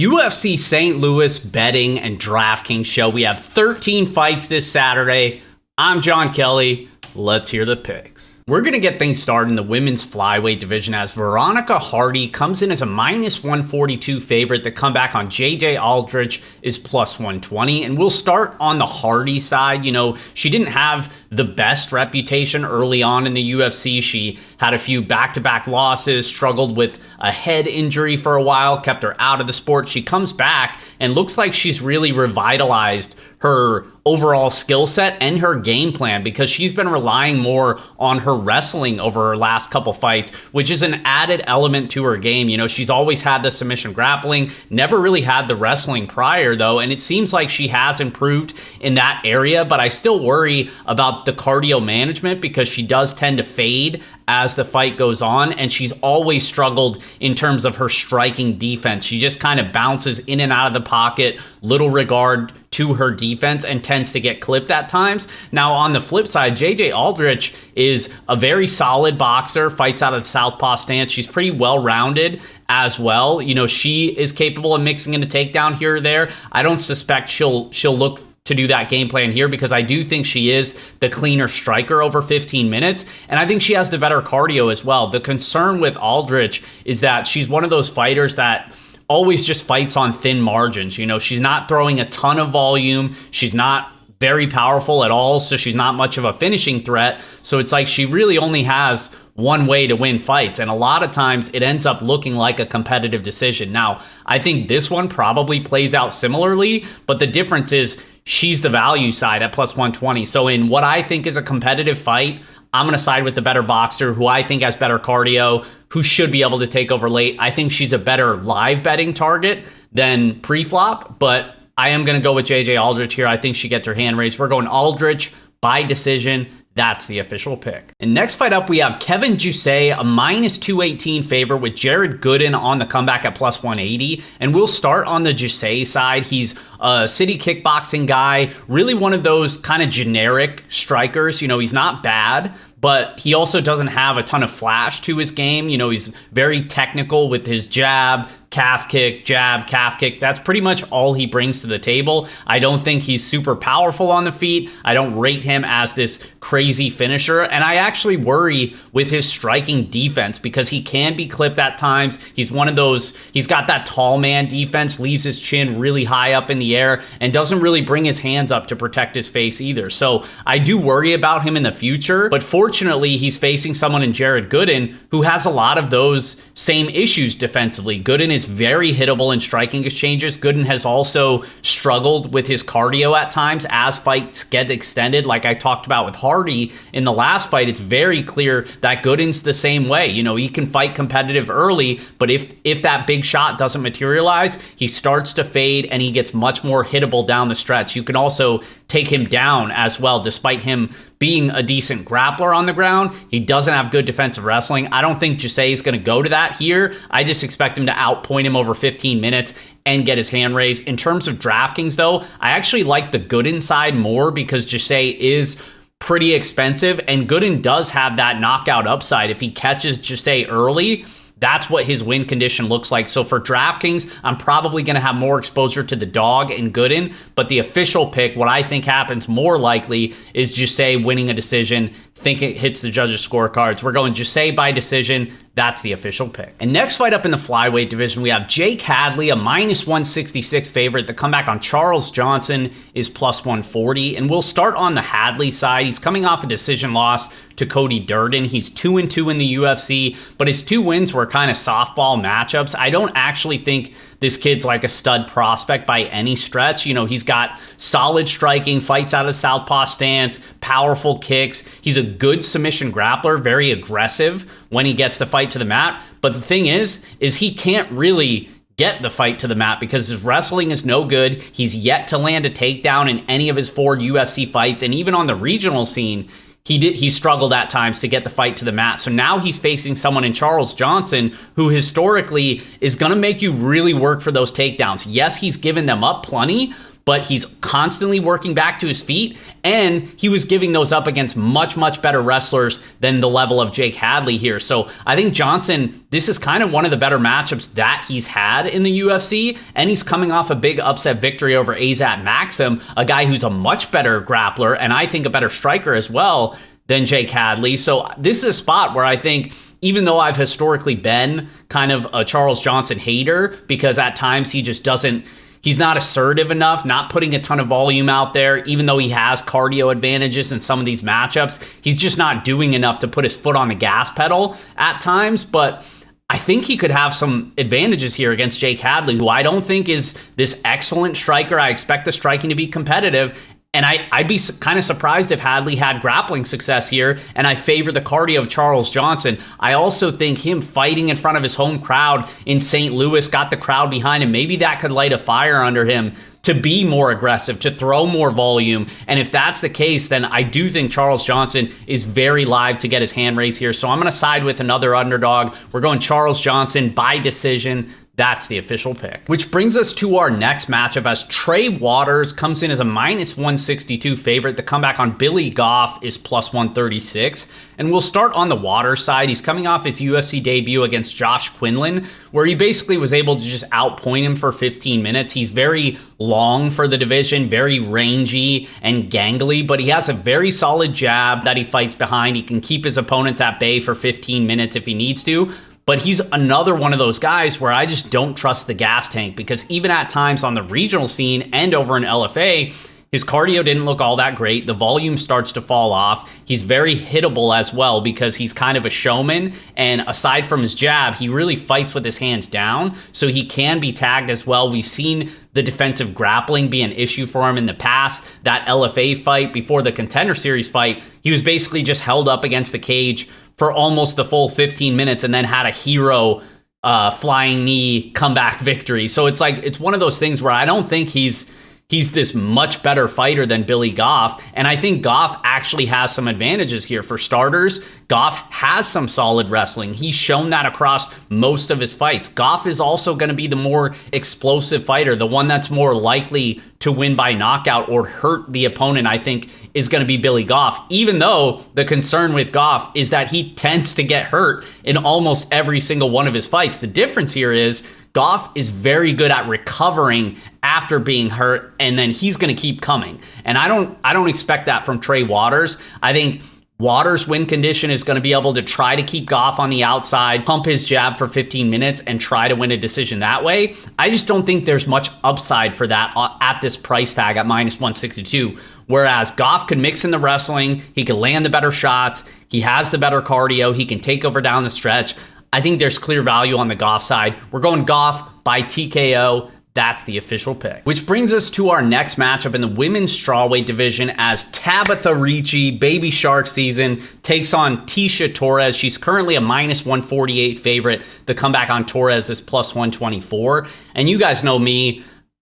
UFC St. Louis betting and DraftKings show. We have 13 fights this Saturday. I'm Jon Kelly. Let's hear the picks. We're going to get things started in the women's flyweight division as Veronica Hardy comes in as a -142 favorite. The comeback on JJAldrich is +120. And we'll start on the Hardy side. You know, she didn't have the best reputation early on in the UFC. She had a few back-to-back losses, struggled with a head injury for a while, kept her out of the sport. She comes back and looks like she's really revitalized her overall skill set and her game plan because she's been relying more on her wrestling over her last couple fights, which is an added element to her game. You know, she's always had the submission grappling, never really had the wrestling prior though, and it seems like she has improved in that area, but I still worry about the cardio management because she does tend to fade as the fight goes on, and she's always struggled in terms of her striking defense. She just kind of bounces in and out of the pocket, little regard to her defense, and tends to get clipped at times. Now, on the flip side, JJAldrich is a very solid boxer, fights out of the southpaw stance. She's pretty well-rounded as well. You know, she is capable of mixing in a takedown here or there. I don't suspect she'll look to do that game plan here because I do think she is the cleaner striker over 15 minutes, and I think she has the better cardio as well. The concern with Aldrich is that she's one of those fighters that always just fights on thin margins. You know, she's not throwing a ton of volume. She's not very powerful at all, so she's not much of a finishing threat. So it's like she really only has one way to win fights, and a lot of times it ends up looking like a competitive decision. Now, I think this one probably plays out similarly, but the difference is she's the value side at +120. So in what I think is a competitive fight, I'm going to side with the better boxer who I think has better cardio, who should be able to take over late. I think she's a better live betting target than pre-flop, but I am going to go with JJAldrich here. I think she gets her hand raised. We're going Aldrich by decision. That's the official pick. And next fight up, we have Kevin Jusay, a -218 favorite with Jared Gooden on the comeback at +180. And we'll start on the Jusay side. He's a city kickboxing guy, really one of those kind of generic strikers. You know, he's not bad, but he also doesn't have a ton of flash to his game. You know, he's very technical with his jab, calf kick, jab, calf kick. That's pretty much all he brings to the table. I don't think he's super powerful on the feet. I don't rate him as this crazy finisher. And I actually worry with his striking defense because he can be clipped at times. He's one of those, he's got that tall man defense, leaves his chin really high up in the air, and doesn't really bring his hands up to protect his face either. So I do worry about him in the future, but fortunately he's facing someone in Jared Gooden who has a lot of those same issues defensively. Gooden is very hittable in striking exchanges. Gooden has also struggled with his cardio at times as fights get extended. Like I talked about with Hardy in the last fight, it's very clear that Gooden's the same way. You know, he can fight competitive early, but if that big shot doesn't materialize, he starts to fade and he gets much more hittable down the stretch. You can also take him down as well, despite him being a decent grappler on the ground. He doesn't have good defensive wrestling. I don't think Jusay is going to go to that here. I just expect him to outpoint him over 15 minutes and get his hand raised. In terms of DraftKings, though, I actually like the Gooden side more because Jusay is pretty expensive, and Gooden does have that knockout upside. If he catches Jusay early, that's what his win condition looks like. So for DraftKings, I'm probably going to have more exposure to the dog in Gooden, but the official pick, what I think happens more likely is Jusay winning a decision. Think it hits the judges' scorecards. We're going Jusay by decision. That's the official pick. And next fight up in the flyweight division, we have Jake Hadley, a -166 favorite. The comeback on Charles Johnson is +140. And we'll start on the Hadley side. He's coming off a decision loss to Cody Durden. He's 2-2 in the UFC, but his 2 wins were kind of softball matchups. I don't actually think this kid's like a stud prospect by any stretch. You know, he's got solid striking, fights out of the southpaw stance, powerful kicks. He's a good submission grappler, very aggressive when he gets the fight to the mat. But the thing is he can't really get the fight to the mat because his wrestling is no good. He's yet to land a takedown in any of his 4 UFC fights. And even on the regional scene, he struggled at times to get the fight to the mat. So now he's facing someone in Charles Johnson who historically is going to make you really work for those takedowns. Yes, he's given them up plenty, but he's constantly working back to his feet, and he was giving those up against much, much better wrestlers than the level of Jake Hadley here. So I think Johnson, this is kind of one of the better matchups that he's had in the UFC, and he's coming off a big upset victory over Azat Maxim, a guy who's a much better grappler, and I think a better striker as well than Jake Hadley. So this is a spot where I think, even though I've historically been kind of a Charles Johnson hater, because at times he's not assertive enough, not putting a ton of volume out there, even though he has cardio advantages in some of these matchups, he's just not doing enough to put his foot on the gas pedal at times. But I think he could have some advantages here against Jake Hadley, who I don't think is this excellent striker. I expect the striking to be competitive. And I'd be kind of surprised if Hadley had grappling success here, and I favor the cardio of Charles Johnson. I also think him fighting in front of his home crowd in St. Louis got the crowd behind him. Maybe that could light a fire under him to be more aggressive, to throw more volume. And if that's the case, then I do think Charles Johnson is very live to get his hand raised here. So I'm going to side with another underdog. We're going Charles Johnson by decision. That's the official pick. Which brings us to our next matchup, as Trey Waters comes in as a minus 162 favorite. The comeback on Billy Goff is plus 136. And we'll start on the Waters side. He's coming off his UFC debut against Josh Quinlan, where he basically was able to just outpoint him for 15 minutes. He's very long for the division, very rangy and gangly, but he has a very solid jab that he fights behind. He can keep his opponents at bay for 15 minutes if he needs to. But he's another one of those guys where I just don't trust the gas tank, because even at times on the regional scene and over in LFA, his cardio didn't look all that great. The volume starts to fall off. He's very hittable as well, because he's kind of a showman. And aside from his jab, he really fights with his hands down. So he can be tagged as well. We've seen the defensive grappling be an issue for him in the past. That LFA fight before the Contender Series fight, he was basically just held up against the cage for almost the full 15 minutes and then had a hero flying knee comeback victory. So it's like, it's one of those things where I don't think he's this much better fighter than Billy Goff. And I think Goff actually has some advantages here. For starters, Goff has some solid wrestling. He's shown that across most of his fights. Goff is also going to be the more explosive fighter, the one that's more likely to win by knockout or hurt the opponent, I think, is going to be Billy Goff, even though the concern with Goff is that he tends to get hurt in almost every single one of his fights. The difference here is Goff is very good at recovering after being hurt, and then he's going to keep coming. And I don't expect that from Trey Waters. I think Waters' win condition is going to be able to try to keep Goff on the outside, pump his jab for 15 minutes, and try to win a decision that way. I just don't think there's much upside for that at this price tag at minus 162. Whereas Goff can mix in the wrestling, he can land the better shots, he has the better cardio, he can take over down the stretch. I think there's clear value on the Goff side. We're going Goff by TKO. That's the official pick. Which brings us to our next matchup in the women's strawweight division, as Tabitha Ricci, baby shark season, takes on Tisha Torres. She's currently a minus 148 favorite. The comeback on Torres is plus 124. And you guys know me,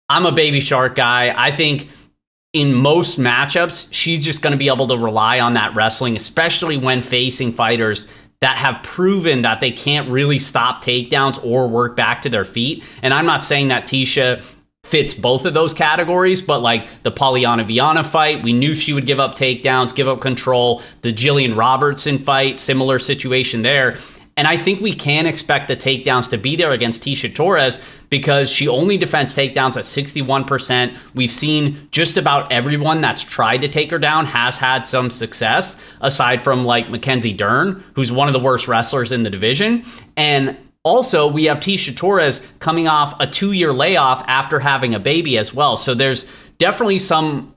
I'm a baby shark guy. I think in most matchups, she's just going to be able to rely on that wrestling, especially when facing fighters that have proven that they can't really stop takedowns or work back to their feet. And I'm not saying that Tisha fits both of those categories, but like the Polyana Viana fight, we knew she would give up takedowns, give up control. The Jillian Robertson fight, similar situation there. And I think we can expect the takedowns to be there against Tisha Torres, because she only defends takedowns at 61%. We've seen just about everyone that's tried to take her down has had some success, aside from like Mackenzie Dern, who's one of the worst wrestlers in the division. And also, we have Tisha Torres coming off a 2-year layoff after having a baby as well. So there's definitely some,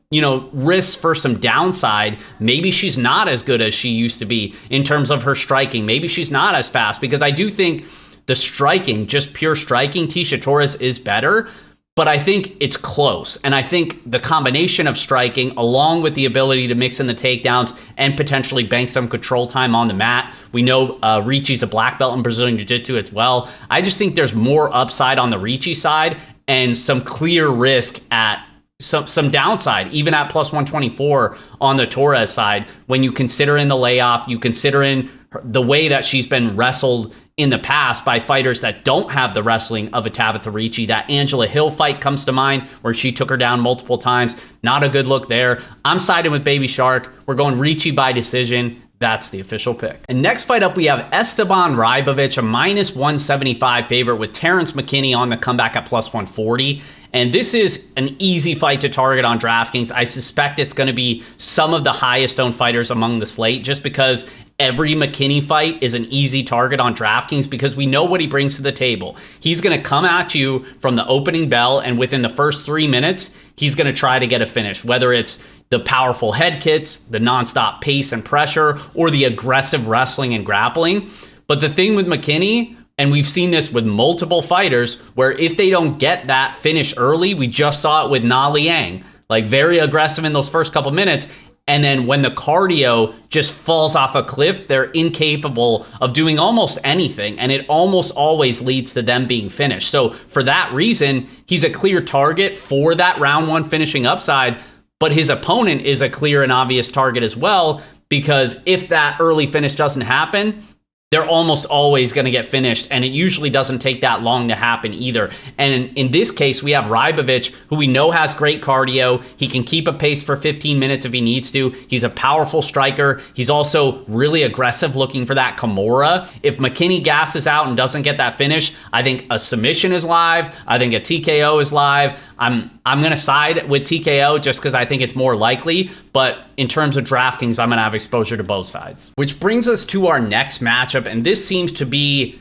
risks for some downside. Maybe she's not as good as she used to be in terms of her striking. Maybe she's not as fast, because I do think the striking, just pure striking, Tisha Torres is better, but I think it's close. And I think the combination of striking along with the ability to mix in the takedowns and potentially bank some control time on the mat. We know Ricci's a black belt in Brazilian Jiu-Jitsu as well. I just think there's more upside on the Ricci side and some clear risk at some downside, even at plus 124 on the Torres side. When you consider in the layoff, you consider in the way that she's been wrestled in the past by fighters that don't have the wrestling of a Tabitha Ricci. That Angela Hill fight comes to mind where she took her down multiple times. Not a good look there. I'm siding with Baby Shark. We're going Ricci by decision. That's the official pick. And next fight up, we have Esteban Rybovich, a -175 favorite with Terrence McKinney on the comeback at +140. And this is an easy fight to target on DraftKings. I suspect it's going to be some of the highest owned fighters among the slate, just because every McKinney fight is an easy target on DraftKings because we know what he brings to the table. He's going to come at you from the opening bell, and within the first 3 minutes, he's going to try to get a finish, whether it's the powerful head kicks, the nonstop pace and pressure, or the aggressive wrestling and grappling. But the thing with McKinney, and we've seen this with multiple fighters, where if they don't get that finish early, we just saw it with Na Liang, like very aggressive in those first couple minutes. And then when the cardio just falls off a cliff, they're incapable of doing almost anything. And it almost always leads to them being finished. So for that reason, he's a clear target for that round one finishing upside. But his opponent is a clear and obvious target as well, because if that early finish doesn't happen, they're almost always going to get finished, and it usually doesn't take that long to happen either. And in this case, we have Rybovich, who we know has great cardio. He can keep a pace for 15 minutes if he needs to. He's a powerful striker. He's also really aggressive, looking for that Kimura. If McKinney gasses out and doesn't get that finish, I think a submission is live. I think a TKO is live. I'm going to side with TKO just because I think it's more likely, but in terms of DraftKings, I'm going to have exposure to both sides. Which brings us to our next matchup, and this seems to be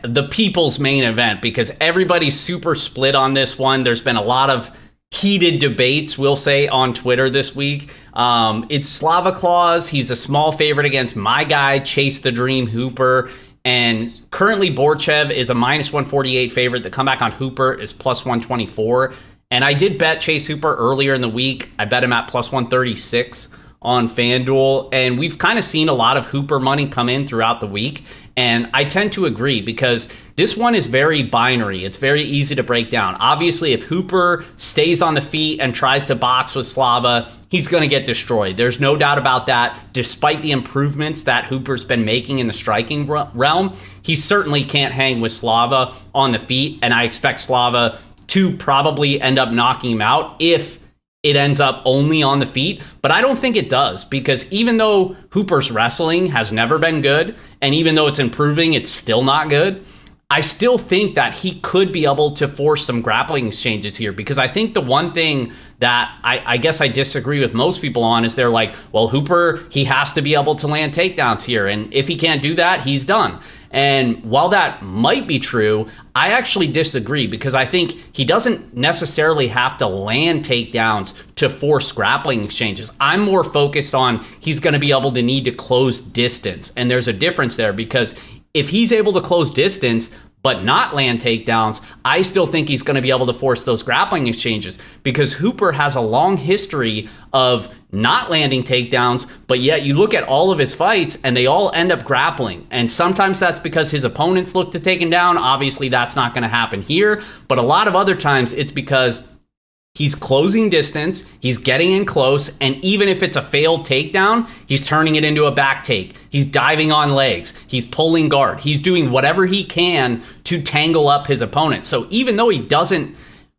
the people's main event because everybody's super split on this one. There's been a lot of heated debates, we'll say, on Twitter this week. It's Slava Claus. He's a small favorite against my guy, Chase the Dream Hooper. And currently Borchev is a -148 favorite. The comeback on Hooper is +124. And I did bet Chase Hooper earlier in the week. I bet him at +136 on FanDuel. And we've kind of seen a lot of Hooper money come in throughout the week. And I tend to agree because this one is very binary. It's very easy to break down. Obviously, if Hooper stays on the feet and tries to box with Slava, he's going to get destroyed. There's no doubt about that. Despite the improvements that Hooper's been making in the striking realm, he certainly can't hang with Slava on the feet. And I expect Slava to probably end up knocking him out if it ends up only on the feet. But I don't think it does, because even though Hooper's wrestling has never been good, and even though it's improving, it's still not good, I still think that he could be able to force some grappling exchanges here, because I think the one thing that I guess I disagree with most people on is they're like, well, Hooper, he has to be able to land takedowns here, and if he can't do that, he's done. And while that might be true, I actually disagree, because I think he doesn't necessarily have to land takedowns to force grappling exchanges. I'm more focused on he's going to be able to need to close distance. And there's a difference there, because if he's able to close distance but not land takedowns, I still think he's going to be able to force those grappling exchanges, because Hooper has a long history of not landing takedowns, but yet you look at all of his fights and they all end up grappling. And sometimes that's because his opponents look to take him down. Obviously, that's not going to happen here. But a lot of other times it's because he's closing distance, he's getting in close, and even if it's a failed takedown, he's turning it into a back take. He's diving on legs, he's pulling guard, he's doing whatever he can to tangle up his opponent. So even though he doesn't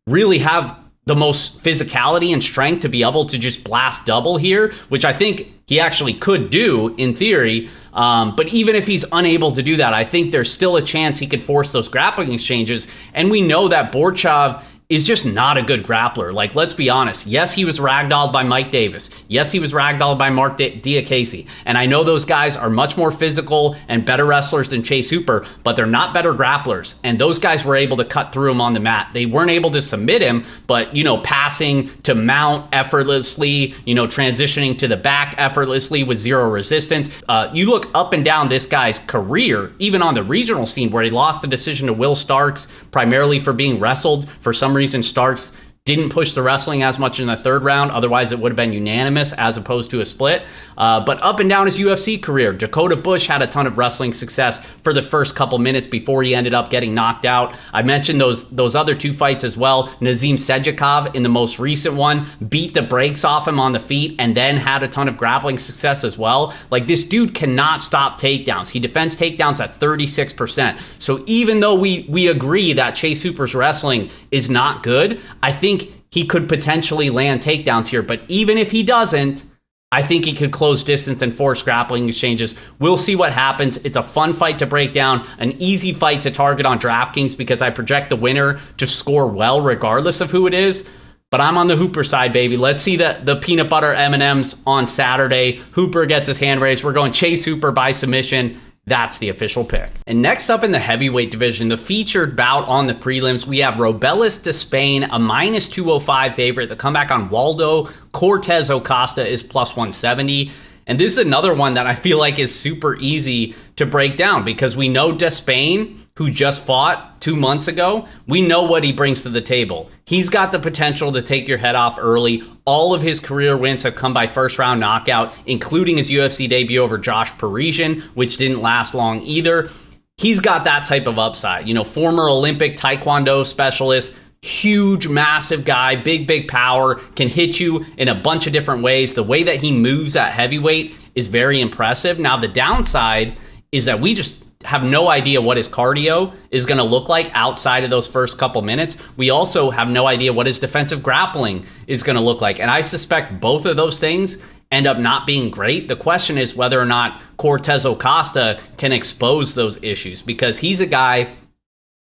really have the most physicality and strength to be able to just blast double here, which I think he actually could do in theory, but even if he's unable to do that, I think there's still a chance he could force those grappling exchanges. And we know that Borchev is just not a good grappler. Like, let's be honest. Yes, he was ragdolled by Mike Davis. Yes, he was ragdolled by Mark Diakese. And I know those guys are much more physical and better wrestlers than Chase Hooper, but they're not better grapplers. And those guys were able to cut through him on the mat. They weren't able to submit him, but, passing to mount effortlessly, transitioning to the back effortlessly with zero resistance. You look up and down this guy's career, even on the regional scene where he lost the decision to Will Starks, primarily for being wrestled. For some reason, Starks didn't push the wrestling as much in the third round. Otherwise, it would have been unanimous as opposed to a split. But up and down his UFC career, Dakota Bush had a ton of wrestling success for the first couple minutes before he ended up getting knocked out. I mentioned those other two fights as well. Nazim Sejikov in the most recent one beat the brakes off him on the feet and then had a ton of grappling success as well. Like, this dude cannot stop takedowns. He defends takedowns at 36%. So even though we agree that Chase Hooper's wrestling is not good, I think he could potentially land takedowns here. But even if he doesn't, I think he could close distance and force grappling exchanges. We'll see what happens. It's a fun fight to break down, an easy fight to target on DraftKings because I project the winner to score well regardless of who it is. But I'm on the Hooper side, baby. Let's see the peanut butter M&Ms on Saturday. Hooper gets his hand raised. We're going Chase Hooper by submission. That's the official pick. And next up in the heavyweight division, the featured bout on the prelims, we have Robell Despain, a minus 205 favorite. The comeback on Waldo. Cortez Acosta is plus 170. And this is another one that I feel like is super easy to break down because we know Despain, who just fought 2 months ago, we know what he brings to the table. He's got the potential to take your head off early. All of his career wins have come by first round knockout, including his UFC debut over Josh Parisian, which didn't last long either. He's got that type of upside. You know, former Olympic Taekwondo specialist, huge, massive guy, big power, can hit you in a bunch of different ways. The way that he moves at heavyweight is very impressive. Now, the downside is that we just have no idea what his cardio is going to look like outside of those first couple minutes. We also have no idea what his defensive grappling is going to look like. And I suspect both of those things end up not being great. The question is whether or not Cortez Acosta can expose those issues, because he's a guy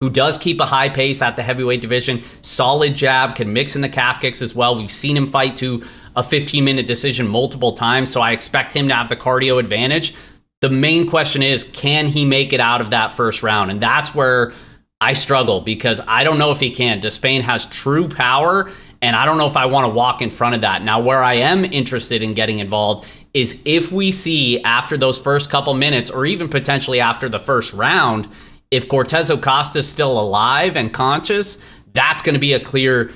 who does keep a high pace at the heavyweight division, solid jab, can mix in the calf kicks as well. We've seen him fight to a 15-minute decision multiple times, so I expect him to have the cardio advantage. The main question is, can he make it out of that first round? And that's where I struggle, because I don't know if he can. Despain has true power, and I don't know if I want to walk in front of that. Now, where I am interested in getting involved is if we see after those first couple minutes, or even potentially after the first round, if Cortez Acosta is still alive and conscious, that's going to be a clear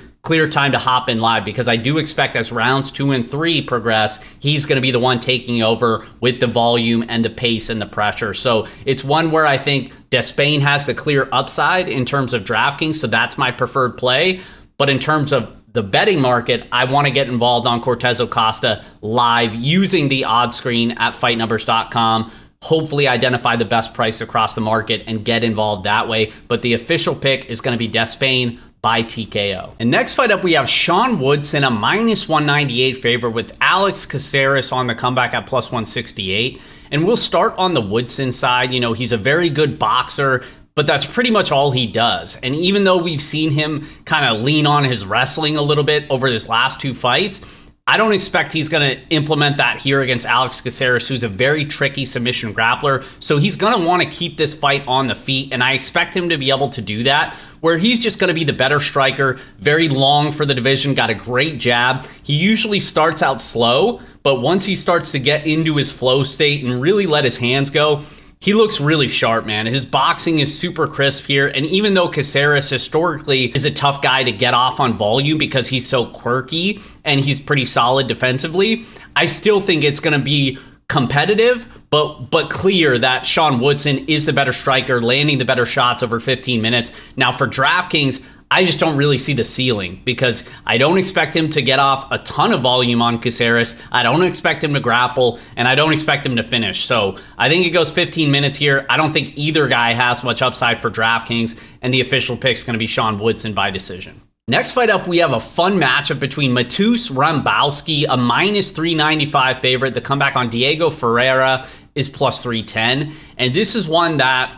time to hop in live, because I do expect as rounds 2 and 3 progress, he's going to be the one taking over with the volume and the pace and the pressure. So it's one where I think Despain has the clear upside in terms of DraftKings, so that's my preferred play. But in terms of the betting market, I want to get involved on Cortez Acosta live using the odds screen at fightnumbers.com. Hopefully identify the best price across the market and get involved that way. But the official pick is going to be Despain by TKO. And next fight up, we have Sean Woodson, a minus 198 favorite, with Alex Caceres on the comeback at plus 168. And we'll start on the Woodson side. You know, he's a very good boxer, but that's pretty much all he does. And even though we've seen him kind of lean on his wrestling a little bit over his last 2 fights, I don't expect he's going to implement that here against Alex Caceres, who's a very tricky submission grappler. So he's going to want to keep this fight on the feet, and I expect him to be able to do that, where he's just going to be the better striker, very long for the division, got a great jab. He usually starts out slow, but once he starts to get into his flow state and really let his hands go, he looks really sharp, man. His boxing is super crisp here. And even though Caceres historically is a tough guy to get off on volume because he's so quirky and he's pretty solid defensively, I still think it's going to be competitive, but clear that Sean Woodson is the better striker, landing the better shots over 15 minutes. Now, for DraftKings, I just don't really see the ceiling, because I don't expect him to get off a ton of volume on Caceres. I don't expect him to grapple, and I don't expect him to finish. So I think it goes 15 minutes here. I don't think either guy has much upside for DraftKings, and the official pick is going to be Sean Woodson by decision. Next fight up, we have a fun matchup between Matiasrowski, a minus 395 favorite. The comeback on Diego Ferrera is plus 310. And this is one that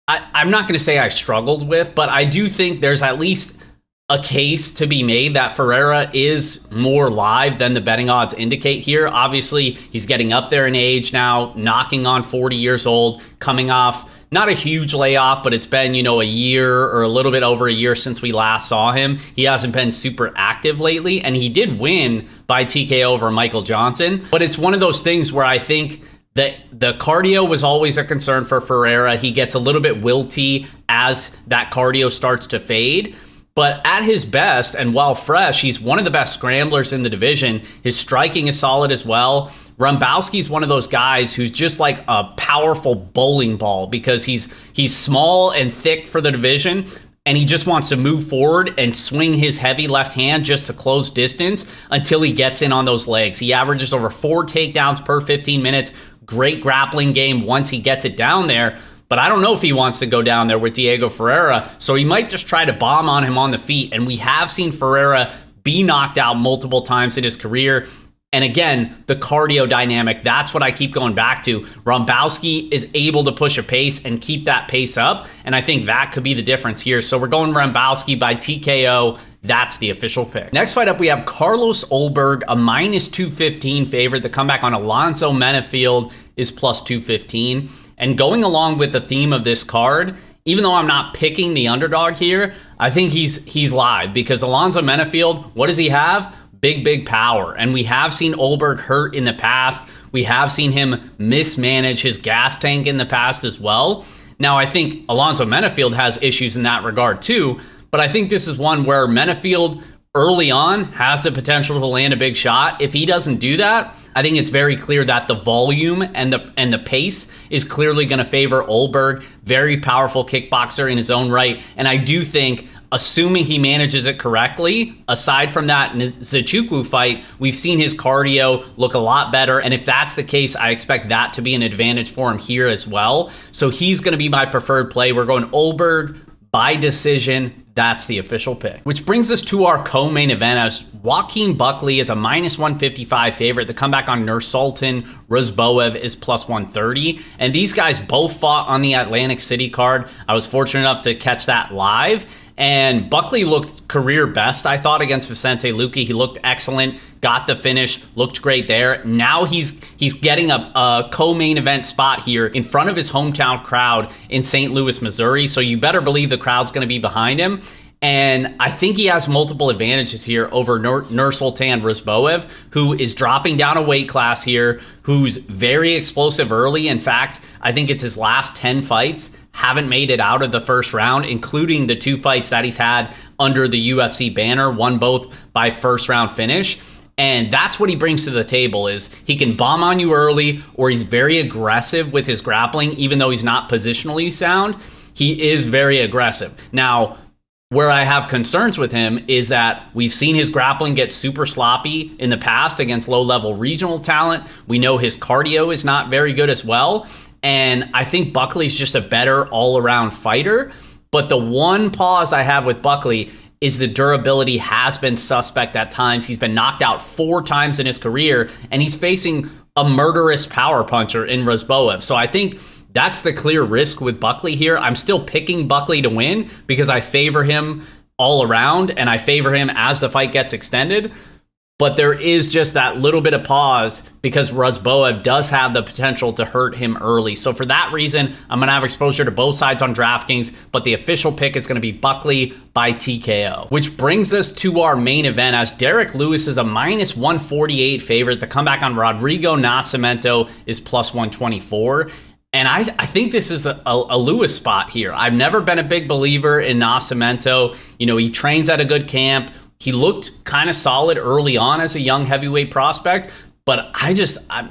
I'm not going to say I struggled with, but I do think there's at least a case to be made that Ferrera is more live than the betting odds indicate here. Obviously, he's getting up there in age now, knocking on 40 years old, coming off not a huge layoff, but it's been, a year or a little bit over a year since we last saw him. He hasn't been super active lately, and he did win by TKO over Michael Johnson. But it's one of those things where I think that the cardio was always a concern for Ferrera. He gets a little bit wilty as that cardio starts to fade. But at his best, and while fresh, he's one of the best scramblers in the division. His striking is solid as well. Rumbowski's one of those guys who's just like a powerful bowling ball because he's small and thick for the division, and he just wants to move forward and swing his heavy left hand just to close distance until he gets in on those legs. He averages over 4 takedowns per 15 minutes. Great grappling game once he gets it down there. But I don't know if he wants to go down there with Diego Ferrera, so he might just try to bomb on him on the feet. And we have seen Ferrera be knocked out multiple times in his career. And again, the cardio dynamic, that's what I keep going back to. Rumbowski is able to push a pace and keep that pace up, and I think that could be the difference here. So we're going Rumbowski by TKO. That's the official pick. Next fight up, we have Carlos Olberg, a minus 215 favorite. The comeback on Alonzo Menafield is plus 215. And going along with the theme of this card, even though I'm not picking the underdog here, I think he's live because Alonzo Menafield, what does he have? Big power. And we have seen Olberg hurt in the past. We have seen him mismanage his gas tank in the past as well. Now, I think Alonzo Menafield has issues in that regard too, but I think this is one where Menafield early on has the potential to land a big shot. If he doesn't do that, I think it's very clear that the volume and the pace is clearly going to favor Olberg. Very powerful kickboxer in his own right. And I do think, assuming he manages it correctly, aside from that Zachukwu fight, we've seen his cardio look a lot better. And if that's the case, I expect that to be an advantage for him here as well. So he's going to be my preferred play. We're going Olberg by decision. That's the official pick. Which brings us to our co-main event as Joaquin Buckley is a minus 155 favorite. The comeback on Nursultan Rozboev is plus 130. And these guys both fought on the Atlantic City card. I was fortunate enough to catch that live. And Buckley looked career best, I thought, against Vicente Luque. He looked excellent, got the finish, looked great there. Now he's getting a co-main event spot here in front of his hometown crowd in St. Louis, Missouri. So you better believe the crowd's going to be behind him. And I think he has multiple advantages here over Nursultan Rozboev, who is dropping down a weight class here, who's very explosive early. In fact, I think it's his last 10 fights haven't made it out of the first round, including the 2 fights that he's had under the UFC banner, won both by first round finish. And that's what he brings to the table is he can bomb on you early, or he's very aggressive with his grappling, even though he's not positionally sound. He is very aggressive. Now, where I have concerns with him is that we've seen his grappling get super sloppy in the past against low-level regional talent. We know his cardio is not very good as well. And I think Buckley's just a better all-around fighter. But the one pause I have with Buckley is the durability has been suspect at times. He's been knocked out 4 times in his career, and he's facing a murderous power puncher in Rozboev. So I think that's the clear risk with Buckley here. I'm still picking Buckley to win because I favor him all around, and I favor him as the fight gets extended. But there is just that little bit of pause because Rozboev does have the potential to hurt him early. So for that reason, I'm going to have exposure to both sides on DraftKings, but the official pick is going to be Buckley by TKO. Which brings us to our main event as Derek Lewis is a minus 148 favorite. The comeback on Rodrigo Nascimento is plus 124. And I think this is a Lewis spot here. I've never been a big believer in Nascimento. You know, he trains at a good camp. He looked kind of solid early on as a young heavyweight prospect, but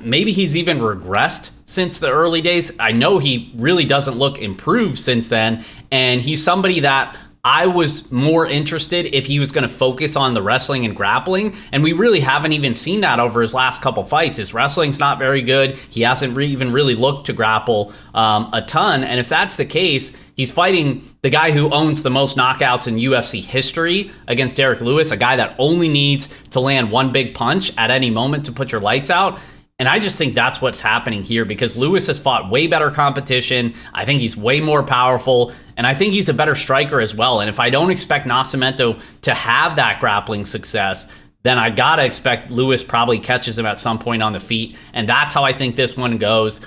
maybe he's even regressed since the early days. I know he really doesn't look improved since then, and he's somebody that I was more interested if he was going to focus on the wrestling and grappling, and we really haven't even seen that over his last couple fights. His wrestling's not very good. He hasn't even really looked to grapple a ton, and if that's the case, he's fighting the guy who owns the most knockouts in UFC history against Derek Lewis, a guy that only needs to land one big punch at any moment to put your lights out. And I just think that's what's happening here because Lewis has fought way better competition. I think he's way more powerful, and I think he's a better striker as well. And if I don't expect Nascimento to have that grappling success, then I gotta expect Lewis probably catches him at some point on the feet. And that's how I think this one goes.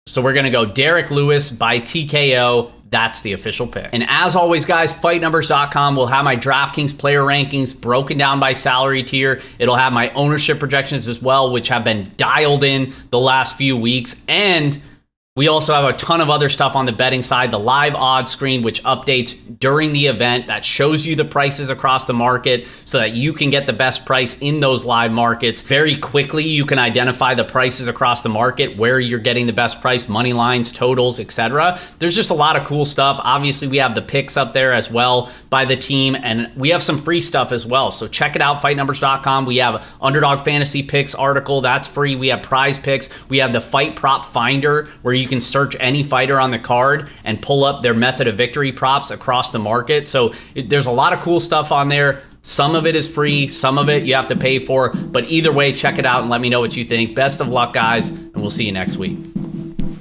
So we're going to go Derek Lewis by TKO. That's the official pick. And as always, guys, fightnumbers.com will have my DraftKings player rankings broken down by salary tier. It'll have my ownership projections as well, which have been dialed in the last few weeks. And We also have a ton of other stuff on the betting side. The live odds screen, which updates during the event, that shows you the prices across the market so that you can get the best price in those live markets. Very quickly, you can identify the prices across the market, where you're getting the best price, money lines, totals, etc. There's just a lot of cool stuff. Obviously, we have the picks up there as well by the team, and we have some free stuff as well. So check it out, fightnumbers.com. We have Underdog Fantasy Picks article. That's free. We have prize picks. We have the Fight Prop Finder, where you can search any fighter on the card and pull up their method of victory props across the market. So there's a lot of cool stuff on there. Some of it is free, some of it you have to pay for, but either way, check it out and let me know what you think. Best of luck, guys, and we'll see you next week.